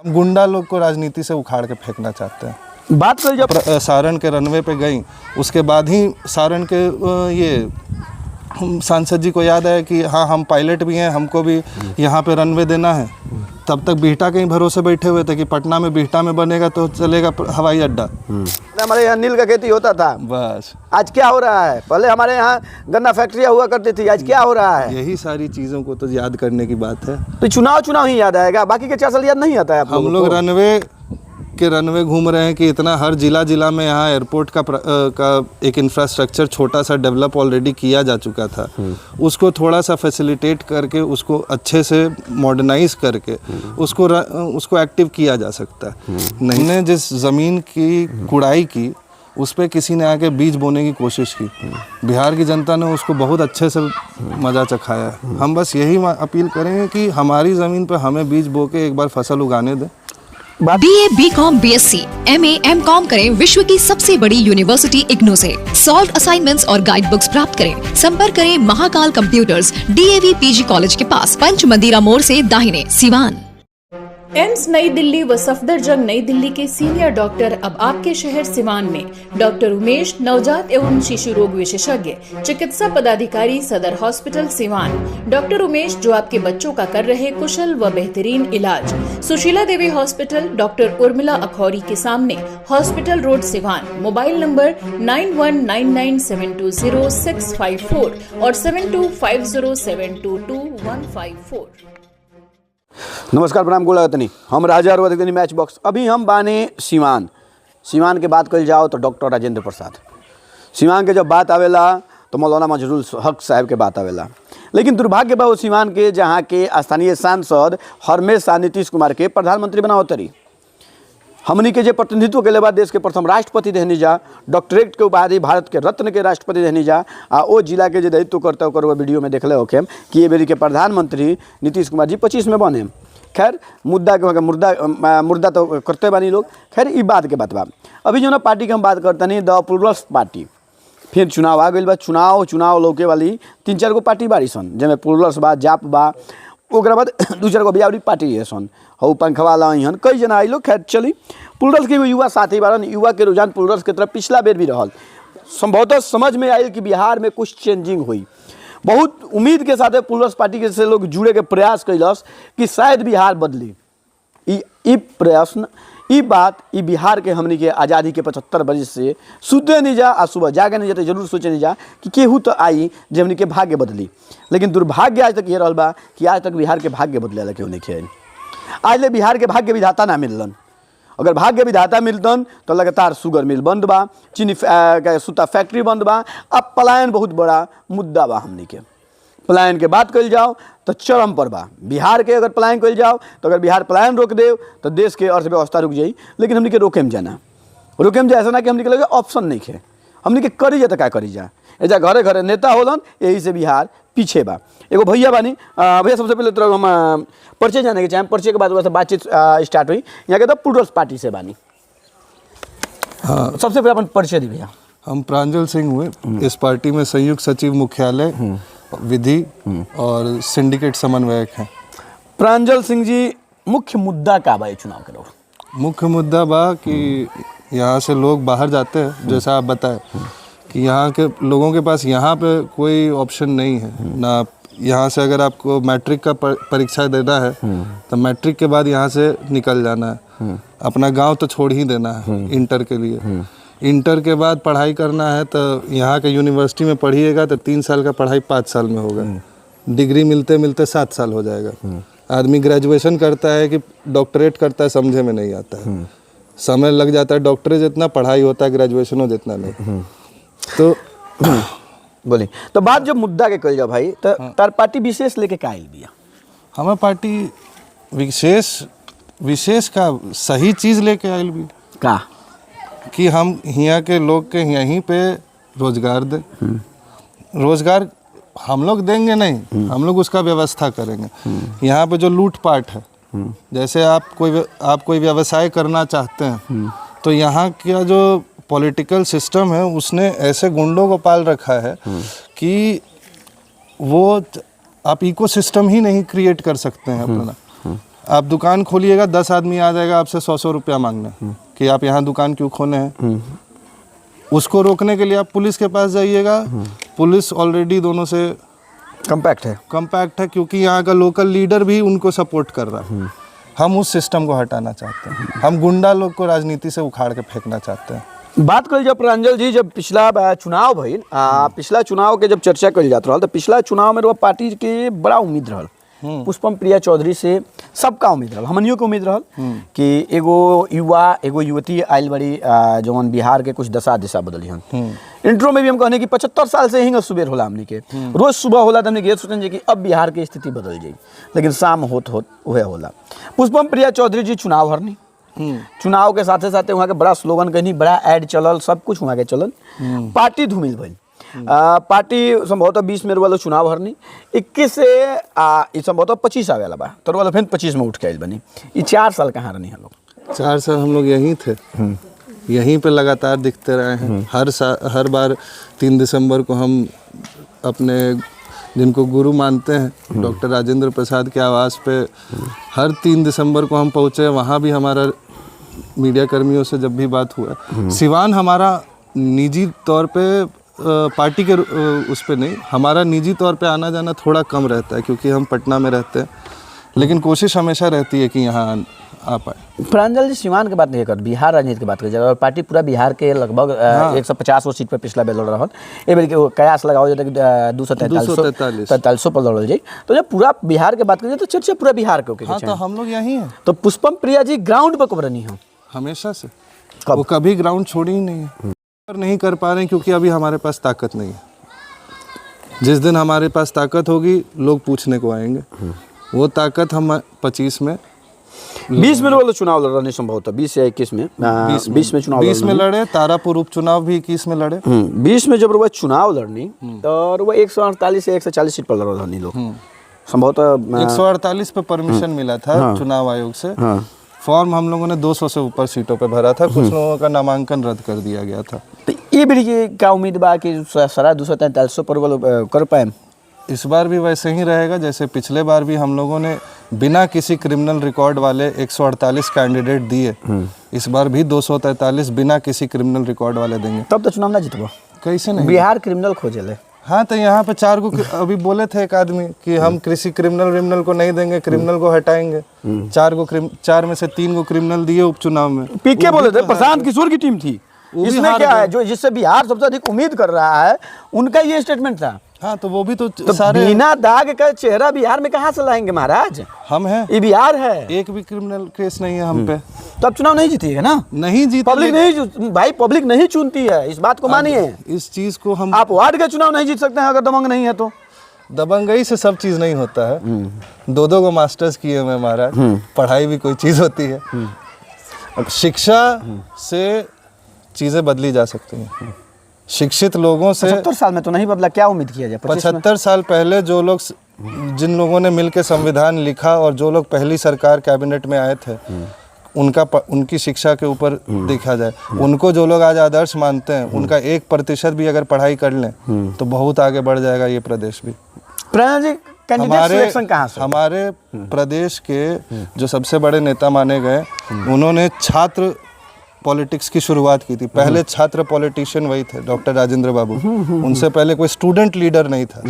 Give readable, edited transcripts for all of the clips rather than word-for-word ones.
हम गुंडा लोग को राजनीति से उखाड़ के फेंकना चाहते हैं। बात करें जब सारण के रनवे पे गई, उसके बाद ही सारण के ये सांसद जी को याद आया कि हाँ हम पायलट भी हैं, हमको भी यहाँ पे रनवे देना है। तब तक बिहटा के ही भरोसे बैठे हुए थे कि पटना में बिहटा में बनेगा तो चलेगा हवाई अड्डा। हमारे यहाँ नील का खेती होता था, बस आज क्या हो रहा है? पहले हमारे यहाँ गन्ना फैक्ट्रियाँ हुआ करती थी, आज क्या हो रहा है? यही सारी चीज़ों को तो याद करने की बात है। तो चुनाव ही याद आएगा, बाकी के 4 साल याद नहीं आता है आप हम लोग रनवे घूम रहे हैं कि इतना हर जिला में यहाँ एयरपोर्ट का एक इंफ्रास्ट्रक्चर छोटा सा डेवलप ऑलरेडी किया जा चुका था। उसको थोड़ा सा फैसिलिटेट करके, उसको अच्छे से मॉडर्नाइज करके उसको एक्टिव किया जा सकता है। नहीं ने जिस ज़मीन की कुड़ाई की, उस पर किसी ने आके बीज बोने की कोशिश की। बिहार की जनता ने उसको बहुत अच्छे से मज़ा चखाया। हम बस यही अपील करेंगे कि हमारी ज़मीन पर हमें बीज बो के एक बार फसल उगाने दें। BA, BCom, BSc, MA, MCom करें विश्व की सबसे बड़ी यूनिवर्सिटी इग्नू से। सॉल्व असाइनमेंट्स और गाइड बुक्स प्राप्त करें। संपर्क करें Mahakal computers, DAV PG college के पास, पंच मंदिरा मोड़ से दाहिने, सिवान। एम्स नई दिल्ली व सफदरजंग नई दिल्ली के सीनियर डॉक्टर अब आपके शहर सिवान में। डॉक्टर उमेश, नवजात एवं शिशु रोग विशेषज्ञ, चिकित्सा पदाधिकारी, सदर हॉस्पिटल सिवान। डॉक्टर उमेश जो आपके बच्चों का कर रहे कुशल व बेहतरीन इलाज। सुशीला देवी हॉस्पिटल, डॉक्टर उर्मिला अखौरी के सामने, hospital road Siwan. Mobile number 9199720654 और 7250722154। नमस्कार, प्रणाम, गोला तनी हम राजा और देखनी मैच बॉक्स। अभी हम बाने सिवान के बात कल जाओ तो डॉक्टर राजेंद्र प्रसाद। सिवान के जब बात आवेला तो मौलाना मजरूल हक साहब के बात आवेला। लेकिन दुर्भाग्य बा सिवान के जहाँ के स्थानीय सांसद हरमेशा नीतीश कुमार के प्रधानमंत्री बनाओ तरी। हमनी के जो प्रतिनिधित्व के बाद देश के प्रथम राष्ट्रपति देहनी जा, डॉक्टरेट के उपाधि भारत के रत्न के राष्ट्रपति देहनी जा, आ ओ जिला के जो दायित्व करते ओकर वीडियो में देखले होके कि ये बेरी के प्रधानमंत्री नीतीश कुमार जी 25 में बने। खैर मुद्दा के मुर्दा तो करते बानी लोग। खैर ई बात के बात बा। अभी जो ना पार्टी के हम बात करते नहीं, द प्लूरल्स पार्टी। फिर चुनाव आ गई बा। चुनाव लौके वाली 3-4 गो पार्टी बारी सन, जिसमें प्लूरल्स बा, जाप बा, ओकरा बाद 2-4 गो बियावरी पार्टी है सन, हऊ पंखवा लाइन कई जना आई लोग। खैर चली, प्लूरल्स के युवा साथी बारन, युवा के रुझान प्लूरल्स के तरफ पिछला बेर भी रहल। संभवतः समझ में आई कि बिहार में कुछ चेंजिंग हुई। बहुत उम्मीद के साथ प्लूरल्स पार्टी के से लोग जुड़े के प्रयास कैलस कि शायद बिहार बदली। ई प्रश्न, ई बात, ई बिहार के हमनी के आज़ादी के 75 बरस से सुते नहीं जा आ सुबह जागे नहीं जाते, जरूर सोचे नहीं जा कि केहू तो आई जो हमनी के भाग्य बदली। लेकिन दुर्भाग्य आज तक ये रहल बा कि आज तक बिहार के भाग्य बदले केहू नहीं खेल। आज ले बिहार के भाग्य विधाता ना मिलन। अगर भाग्य विधाता मिलतन तो लगातार शुगर मिल बंद बा, चीनी सूता फैक्ट्री बंद बा। अब पलायन बहुत बड़ा मुद्दा बा। हमनी के पलायन के बात कल जाओ तो चरम पर बा। बिहार के अगर पलायन कल जाओ तो अगर बिहार पलायन रोक दे तो देश के अर्थव्यवस्था रुक जाई। लेकिन हमनी के रोके में जाना, रोके में जा ऐसा ना कि हमनी के लगे ऑप्शन नहीं है। हमनी के करी जा तो क्या करी जा, एजा घरे घरे नेता होलन, यही से बिहार पीछे बा। एगो भैया बानी, भैया सबसे पहले तो हम परिचय जाने के चाहें। परिचय के बाद वैसे बातचीत स्टार्ट हुई। यहाँ के तो प्लूरल्स पार्टी से बानी। हाँ, सबसे पहले अपन परिचय दी भैया। हम प्रांजल सिंह हुए, इस पार्टी में संयुक्त सचिव मुख्यालय, विधि और सिंडिकेट समन्वयक हैं। प्रांजल सिंह जी, मुख्य मुद्दा क्या बा चुनाव के दौरान? मुख्य मुद्दा बा कि यहाँ से लोग बाहर जाते हैं, जैसा आप बताएं कि यहाँ के लोगों के पास यहाँ पे कोई ऑप्शन नहीं है ना। यहाँ से अगर आपको मैट्रिक का परीक्षा देना है तो मैट्रिक के बाद यहाँ से निकल जाना है, अपना गांव तो छोड़ ही देना है इंटर के लिए। इंटर के बाद पढ़ाई करना है तो यहाँ के यूनिवर्सिटी में पढ़िएगा तो 3 साल का पढ़ाई 5 साल में होगा, डिग्री मिलते मिलते 7 साल हो जाएगा। आदमी ग्रेजुएशन करता है कि डॉक्टरेट करता है, समझे में नहीं आता है, समय लग जाता है। डॉक्टरेट जितना पढ़ाई होता है, ग्रेजुएशनों जितना नहीं। तो बोली तो बात जो मुद्दा के कल जाओ भाई, तो तार पार्टी विशेष लेके का आइल बिया? हमार पार्टी विशेष का सही चीज़ लेके आइल भी का कि हम यहाँ के लोग के यहीं पे रोजगार दे। रोजगार हम लोग देंगे नहीं, हम लोग उसका व्यवस्था करेंगे। यहाँ पे जो लूटपाट है, जैसे आप कोई व्यवसाय करना चाहते हैं तो यहाँ का जो पॉलिटिकल सिस्टम है उसने ऐसे गुंडों को पाल रखा है कि वो आप इकोसिस्टम ही नहीं क्रिएट कर सकते हैं अपना। आप दुकान खोलिएगा 10 आदमी आ जाएगा आपसे 100 रुपया मांगने कि आप यहाँ दुकान क्यों खोले हैं। उसको रोकने के लिए आप पुलिस के पास जाइएगा, पुलिस ऑलरेडी दोनों से कंपैक्ट है क्योंकि यहाँ का लोकल लीडर भी उनको सपोर्ट कर रहा है। हम उस सिस्टम को हटाना चाहते हैं, हम गुंडा लोग को राजनीति से उखाड़ के फेंकना चाहते हैं। बात कल जब प्रांजल जी जब पिछला चुनाव भइल, पिछला चुनाव के जब चर्चा कल जात रहा तो पिछला चुनाव में पार्टी के बड़ा उम्मीद रहल, पुष्पम प्रिया चौधरी से सबका उम्मीद रहल, हमनियों के उम्मीद रहल कि एगो युवा एगो युवती आयल बड़ी जौन बिहार के कुछ दशा दिशा बदली हन। इंट्रो में भी हम कहने कि 75 साल से हिंग सुबेर होला हमनी के, रोज सुबह होला तो हमने ये सोचन कि अब बिहार की स्थिति बदल जाई, लेकिन शाम होत वह होला। पुष्पम प्रिया चौधरी जी चुनाव हरनी, चुनाव के साथे साथे वहाँ के बड़ा स्लोगन कहनी, बड़ा एड चलल, सब कुछ वहाँ के चलल, पार्टी धूमिल भइल। पार्टी संभवतः 20 में वाला चुनाव हरनी, 21 से संभवतः 25 आवे वाला बा, तो वाला फिर 25 में उठ के आइल बनी। ये 4 साल कहाँ रहनी हम लोग? 4 साल हम लोग यहीं थे, यहीं पे लगातार दिखते रहे हैं। हर बार 3 दिसंबर को हम अपने जिनको गुरु मानते हैं डॉक्टर राजेंद्र प्रसाद के आवास पे हर 3 दिसंबर को हम पहुँचे। वहाँ भी हमारा मीडिया कर्मियों से जब भी बात हुआ, सिवान हमारा निजी तौर पे पार्टी के उस पे नहीं, हमारा निजी तौर पे आना जाना थोड़ा कम रहता है क्योंकि हम पटना में रहते हैं, लेकिन कोशिश हमेशा रहती है कि यहाँ आ पाए। प्रांजल जी सिवान की बात नहीं कर, बिहार राजनीति की बात करें और पार्टी पूरा बिहार के लगभग 150 सीट पर पिछला बेर लड़ रहा है, बेर के कयास लगाओ जाता कि 243 पर लड़ल जाए, तो जब पूरा बिहार के बात करें तो चर्चा पूरा बिहार के हाँ, तो हम लोग यहीं हैं। तो पुष्पम प्रिया जी ग्राउंड पर कब रहनी हो? हमेशा से वो कभी ग्राउंड छोड़ी ही नहीं है, नहीं कर पा रहे हैं क्योंकि अभी हमारे पास ताकत नहीं है। जिस दिन हमारे पास ताकत होगी लोग पूछने को आएंगे, वो ताकत हम 25 में 20 में वाला चुनाव लड़ रहे हैं संभवतः 20 या 21 में 20 में चुनाव 20 में लड़े, तारापुर उपचुनाव भी 21 में लड़े। 20 में जब वो चुनाव लड़नी तो वो 148 से 140 सीट पर लड़ रहे लोग संभवतः 148 पे परमिशन मिला था चुनाव आयोग से। फॉर्म हम लोगों ने 200 से ऊपर सीटों पे भरा था, कुछ लोगों का नामांकन रद्द कर दिया गया था। तो ये भी क्या उम्मीद बा कि सारा 243 पर कर पाए? इस बार भी वैसे ही रहेगा जैसे पिछले बार भी हम लोगों ने बिना किसी क्रिमिनल रिकॉर्ड वाले 148 कैंडिडेट दिए, इस बार भी 243 बिना किसी क्रिमिनल रिकॉर्ड वाले देंगे। तब तो चुनाव ना जीतबो कैसे? नहीं, बिहार क्रिमिनल खोजेले। हाँ, तो यहाँ पे 4 को अभी बोले थे एक आदमी कि हम किसी क्रिमिनल को नहीं देंगे, क्रिमिनल को हटाएंगे। 4 में से 3 को क्रिमिनल दिए उपचुनाव में। पीके बोले थे, प्रशांत किशोर की टीम थी। इसमें क्या है, जो जिससे बिहार सबसे अधिक उम्मीद कर रहा है उनका ये स्टेटमेंट था। हाँ, तो वो भी तो सारे बिना दाग का चेहरा बिहार में कहाँ से लाएंगे महाराज? हम हैं, ये बिहार है, एक भी क्रिमिनल केस नहीं है हम पे। तो अब चुनाव नहीं जीतिएगा ना? नहीं जीत, पब्लिक नहीं भाई, पब्लिक नहीं चुनती है, इस बात को मानिए। इस चीज को हम, आप वार्ड का चुनाव नहीं जीत सकते हैं अगर दबंग नहीं है तो। दबंगई से सब चीज नहीं होता है। 2 को मास्टर्स किए मैं महाराज, पढ़ाई भी कोई चीज होती है। शिक्षा से चीजें बदली जा सकती हैं, शिक्षित लोगों से। 75 साल में तो नहीं बदला, क्या उम्मीद किया जाए? 75 साल पहले जो लोग, जिन लोगों ने मिलकर संविधान लिखा और जो लोग पहली सरकार कैबिनेट में आए थे, उनकी शिक्षा के ऊपर देखा जाए, उनको जो लोग आज आदर्श मानते हैं, उनका 1% भी अगर पढ़ाई कर लें तो बहुत आगे बढ़ जाएगा ये प्रदेश भी। हमारे प्रदेश के जो सबसे बड़े नेता माने गए, उन्होंने छात्र पॉलिटिक्स की शुरुआत की थी। पहले छात्र पॉलिटिशियन वही थे, डॉक्टर राजेंद्र बाबू। उनसे पहले कोई स्टूडेंट लीडर नहीं था।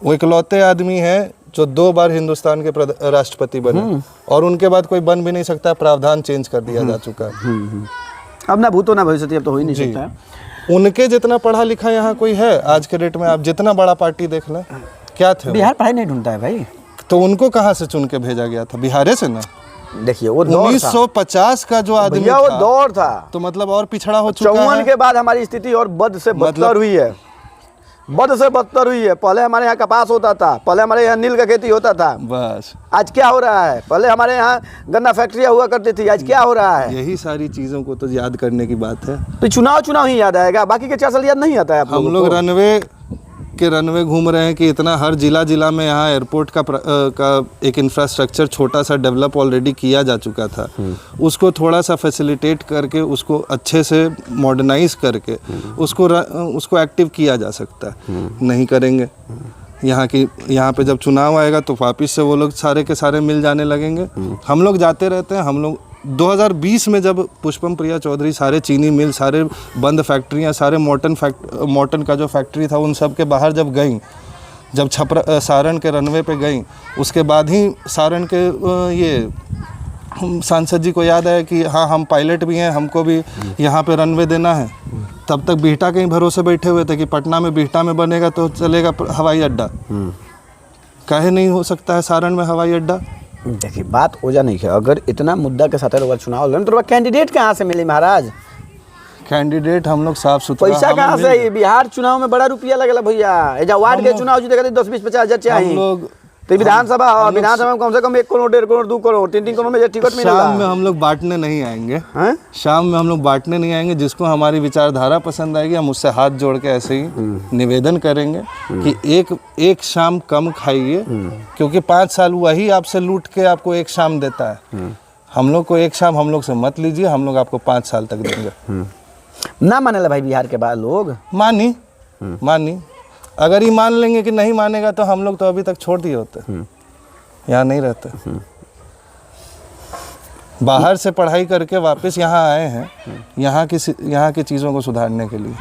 वो इकलौते आदमी हैं जो 2 बार हिंदुस्तान के राष्ट्रपति बने, और उनके बाद कोई बन भी नहीं सकता, प्रावधान चेंज कर दिया जा चुका है। अब ना भूतो ना भविष्य, अब तो हो ही नहीं सकता। उनके जितना पढ़ा लिखा यहाँ कोई है आज के डेट में? आप जितना बड़ा पार्टी देख लें, क्या थे? बिहार पढ़ाई नहीं ढूंढता है भाई। तो उनको कहाँ से चुन के भेजा गया था? बिहार से ना। देखिए वो 1950 का जो आदमी था, वो दौर था, तो मतलब और पिछड़ा हो चुका है। 54 के बाद हमारी स्थिति और बद से बदतर हुई है, बद से बदतर हुई है। पहले हमारे यहाँ कपास होता था, पहले हमारे यहाँ नील का खेती होता था, बस। आज क्या हो रहा है? पहले हमारे यहाँ गन्ना फैक्ट्रियाँ हुआ करती थी, आज क्या हो रहा है? यही सारी चीजों को तो याद करने की बात है। तो चुनाव ही याद आएगा, बाकी के 4 साल याद नहीं आता है। हम लोग रनवे घूम रहे हैं कि इतना हर जिला में यहाँ एयरपोर्ट का एक इंफ्रास्ट्रक्चर छोटा सा डेवलप ऑलरेडी किया जा चुका था। उसको थोड़ा सा फैसिलिटेट करके, उसको अच्छे से मॉडर्नाइज करके उसको एक्टिव किया जा सकता है। नहीं करेंगे। यहाँ पे जब चुनाव आएगा तो वापस से वो लोग सारे के सारे मिल जाने लगेंगे। हम लोग जाते रहते हैं। हम लोग 2020 में जब पुष्पम प्रिया चौधरी सारे चीनी मिल, सारे बंद फैक्ट्रियाँ, सारे मोटन का जो फैक्ट्री था उन सब के बाहर जब गई, जब सारण के रनवे पे गई, उसके बाद ही सारण के ये सांसद जी को याद आया कि हाँ हम पायलट भी हैं, हमको भी यहाँ पे रनवे देना है। तब तक बिहटा के ही भरोसे बैठे हुए थे कि पटना में बिहटा में बनेगा तो चलेगा हवाई अड्डा। काहे नहीं हो सकता है सारण में हवाई अड्डा? देखिए बात हो जा नहीं है, अगर इतना मुद्दा के साथ अगर चुनाव लड़े तो कैंडिडेट कहाँ से मिले महाराज? कैंडिडेट हम लोग साफ सुथरा, पैसा कहाँ से? ये बिहार चुनाव में बड़ा रुपया लगेला भैया। एजा वार्ड के चुनाव जीतेगा 10-20-50 हजार चाहिए। हम लोग तो विधानसभा में कम से कम 1 करोड़ 1.5 करोड़ 2 करोड़ 3 करोड़ में टिकट मिलेगा। शाम में हम लोग बांटने नहीं आएंगे। शाम में हम लोग बांटने नहीं आएंगे। जिसको हमारी विचारधारा पसंद आएगी हम उससे हाथ जोड़ के ऐसे ही निवेदन करेंगे कि एक शाम कम खाइए, क्योंकि 5 साल वही आपसे लूट के आपको एक शाम देता है। हम लोग को एक शाम हम लोग से मत लीजिए, हम लोग आपको 5 साल तक देंगे। ना मानेला भाई बिहार के बाद लोग? मानी अगर ये मान लेंगे कि नहीं मानेगा तो हम लोग तो अभी तक छोड़ दिए होते, यहाँ नहीं रहते। बाहर से पढ़ाई करके वापस यहाँ आए हैं, यहाँ की चीज़ों को सुधारने के लिए।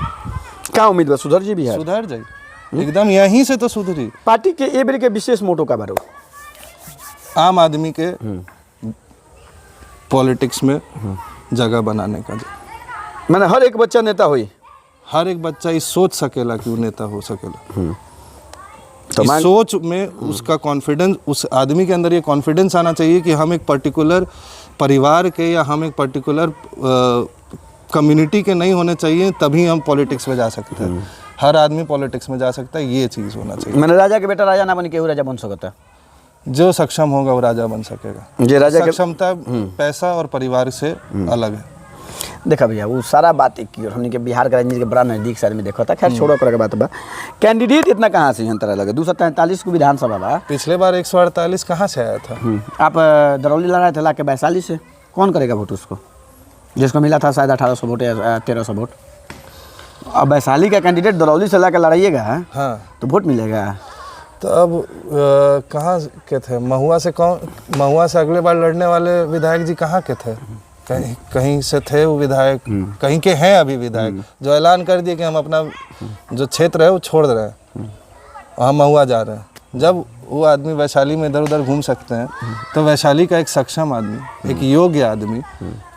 क्या उम्मीद है सुधर जी बिहार? सुधर जाए एकदम, यहीं से तो सुधरी। पार्टी के ए बेर के विशेष मोटो का बारे? आम आदमी के पॉलिटिक्स में जगह बनाने का। मैंने हर एक बच्चा नेता हुई, हर एक बच्चा इस सोच सकेला कि वो नेता हो सकेला। तो इस सोच में उसका कॉन्फिडेंस, उस आदमी के अंदर ये कॉन्फिडेंस आना चाहिए कि हम एक पर्टिकुलर परिवार के या हम एक पर्टिकुलर कम्युनिटी के नहीं होने चाहिए, तभी हम पॉलिटिक्स में जा सकते हैं। हर आदमी पॉलिटिक्स में जा सकता है, ये चीज़ होना चाहिए। मैंने राजा के बेटा राजा ना बन के वो राजा बन सकता है। जो सक्षम होगा वो राजा बन सकेगा। ये राजा सक्षमता पैसा और परिवार से अलग है। देखा भैया वो सारा बात एक की और हमने के बिहार के राजनीति के बड़ा नजदीक से आदमी देखा था। खैर छोड़ो कर के बात बा। कैंडिडेट इतना कहाँ से तरह लगे? 243 को विधानसभा बा, पिछले बार 148 कहाँ से आया था? आप दरौली लड़ा थे लाके वैशाली से। कौन करेगा वोट उसको? जिसको मिला था शायद 1800 वोट या 1300 वोट। अब वैशाली का कैंडिडेट दरौली से लाकर लड़ाइएगा, हाँ, तो वोट मिलेगा। तो अब कहाँ के थे? महुआ से अगले बार लड़ने वाले विधायक जी कहाँ के थे? कहीं से थे वो विधायक, कहीं के हैं अभी विधायक, जो ऐलान कर दिए कि हम अपना जो क्षेत्र है वो छोड़ रहे हैं, हम महुआ जा रहे हैं। जब वो आदमी वैशाली में इधर उधर घूम सकते हैं तो वैशाली का एक सक्षम आदमी, एक योग्य आदमी,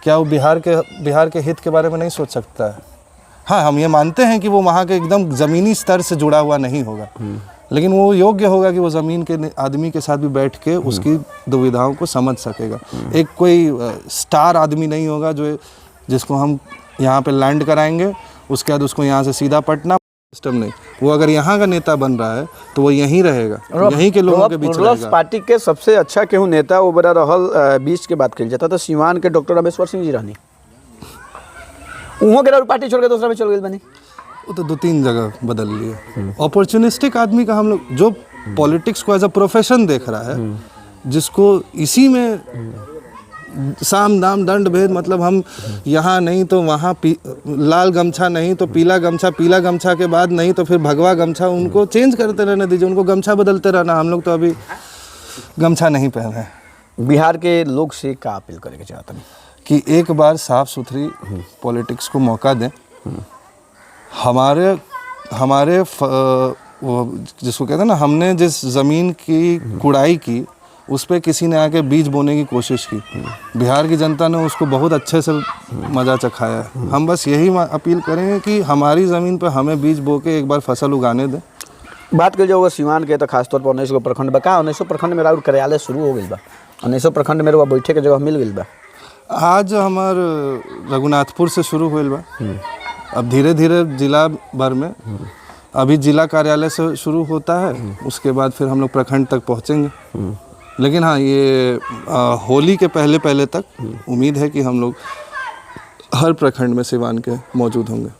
क्या वो बिहार के हित के बारे में नहीं सोच सकता है? हाँ, हम ये मानते हैं कि वो वहाँ के एकदम ज़मीनी स्तर से जुड़ा हुआ नहीं होगा, लेकिन वो योग्य होगा कि वो ज़मीन के आदमी के साथ भी बैठ के उसकी दुविधाओं को समझ सकेगा। एक कोई स्टार आदमी नहीं होगा जिसको हम यहाँ पे लैंड कराएंगे, उसके बाद उसको यहाँ से सीधा पटना, सिस्टम नहीं। वो अगर यहाँ का नेता बन रहा है तो वो यहीं रहेगा, यहीं के लोगों के बीच रहेगा। पार्टी के सबसे अच्छा केहू नेता वो बड़ा रहल 20 के बात कही जाता तो सिवान के डॉक्टर रामेश्वर सिंह जी रहनी, उहों के पार्टी छोड़ के दूसरा में चल गई बनी। वो तो 2-3 जगह बदल लिए। अपॉर्चुनिस्टिक आदमी का हम लोग जो पॉलिटिक्स को एज अ प्रोफेशन देख रहा है, जिसको इसी में साम दाम दंड भेद, मतलब हम यहाँ नहीं तो वहाँ लाल गमछा नहीं तो पीला गमछा के बाद नहीं तो फिर भगवा गमछा, उनको चेंज करते रहने दीजिए, उनको गमछा बदलते रहना। हम लोग तो अभी गमछा नहीं पहने हैं। बिहार के लोग से क्या अपील करेंगे चाहते हैं कि एक बार साफ सुथरी पॉलिटिक्स को मौका दें। हमारे जिसको कहते हैं ना, हमने जिस ज़मीन की कुड़ाई की उस पर किसी ने आके बीज बोने की कोशिश की। बिहार की जनता ने उसको बहुत अच्छे से मज़ा चखाया है। हम बस यही अपील करेंगे कि हमारी ज़मीन पर हमें बीज बो के एक बार फसल उगाने दें। बात कर जाओ सिवान के तो खासतौर पर 19 प्रखंड बा। 19 प्रखंड में राउर कार्यालय शुरू हो गई बा, 19 प्रखंड में बैठे के जगह मिल गई बा। आज हमार रघुनाथपुर से शुरू हुई बा, अब धीरे धीरे जिला भर में, अभी जिला कार्यालय से शुरू होता है, उसके बाद फिर हम लोग प्रखंड तक पहुँचेंगे। लेकिन हाँ, ये होली के पहले तक उम्मीद है कि हम लोग हर प्रखंड में सिवान के मौजूद होंगे।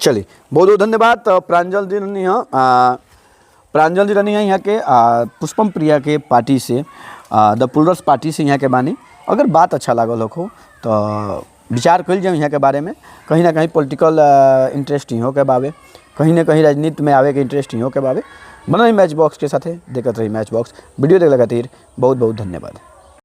चलिए, बहुत बहुत धन्यवाद। प्रांजल जी रनी है यहाँ के पुष्पम प्रिया के पार्टी से, द पुलरस पार्टी से यहाँ के बानी। अगर बात अच्छा लागल हो तो विचार कल जाए यहाँ के बारे में। कहीं ना कहीं पॉलिटिकल इंटरेस्ट ही हो के बावे, कहीं ना कहीं राजनीति में आवे के इंटरेस्ट ही हो के बावे, बना मैच बॉक्स के साथ देखते रही मैच बॉक्स वीडियो देखने खातिर बहुत बहुत धन्यवाद।